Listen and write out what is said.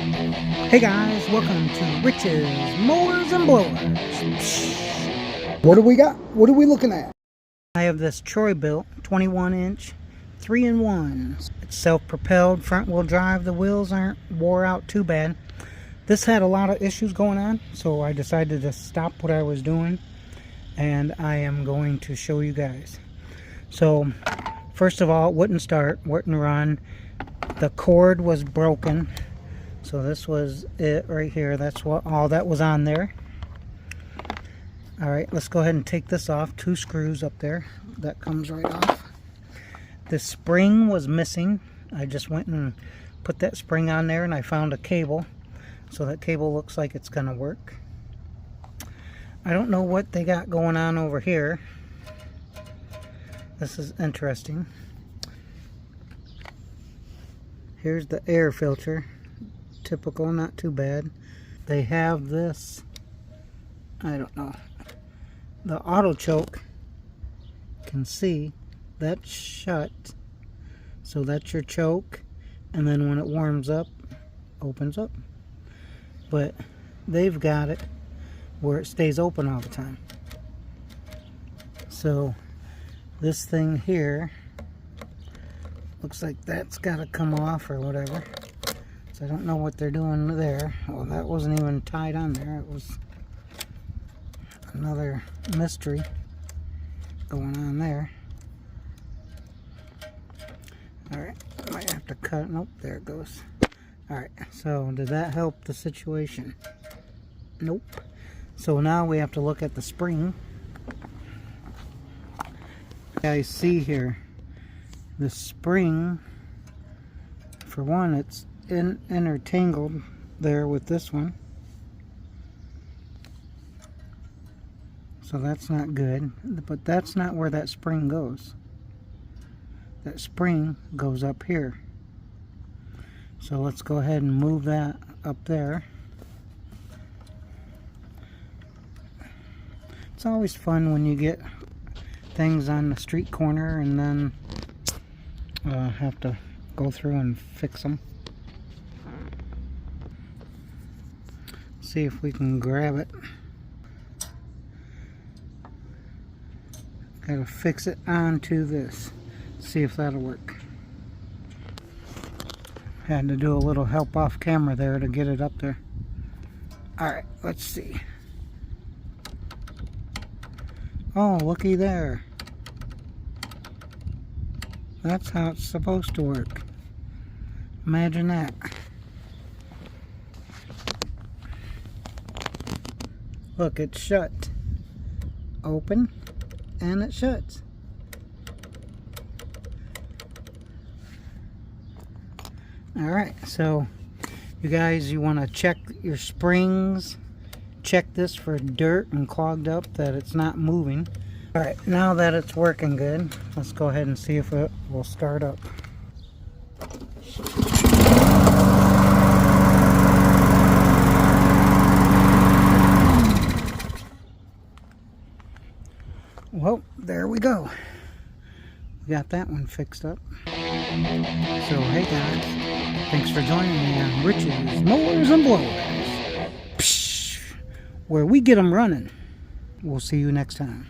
Hey guys, welcome to Rich's Mowers and Blowers. What do we got? What are we looking at? I have this Troy-Bilt 21-inch 3-in-1. It's self-propelled, front-wheel drive. The wheels aren't wore out too bad. This had a lot of issues going on, so I decided to stop what I was doing, and I am going to show you guys. So, first of all, it wouldn't start, wouldn't run. The cord was broken. So this was it right here. That's what all that was on there. Alright, let's go ahead and take this off. 2 screws up there. That comes right off. The spring was missing. I just went and put that spring on there, and I found a cable. So that cable looks like it's going to work. I don't know what they got going on over here. This is interesting. Here's the air filter. Typical, not too bad. They have this, I don't know, the auto choke. Can see that's shut, so that's your choke, and then when it warms up, opens up. But they've got it where it stays open all the time. So this thing here looks like that's got to come off or whatever. So I don't know what they're doing there. Well, that wasn't even tied on there. It was another mystery going on there. Alright, might have to cut. Nope, there it goes. Alright, so did that help the situation? Nope. So now we have to look at the spring. You guys see here, the spring, for one, it's intertangled there with this one, so that's not good. But that's not where that spring goes. That spring goes up here. So let's go ahead and move that up there. It's always fun when you get things on the street corner and then have to go through and fix them. See if we can grab it. Gotta fix it onto this. See if that'll work. Had to do a little help off camera there to get it up there. Alright, let's see. Oh, looky there. That's how it's supposed to work. Imagine that. Look, it's shut. Open, and it shuts. Alright, so you guys, you want to check your springs. Check this for dirt and clogged up, that it's not moving. Alright, now that it's working good, let's go ahead and see if it will start up. Well, there we go. We got that one fixed up. So, hey guys, thanks for joining me on Rich's Mowers and Blowers, where we get them running. We'll see you next time.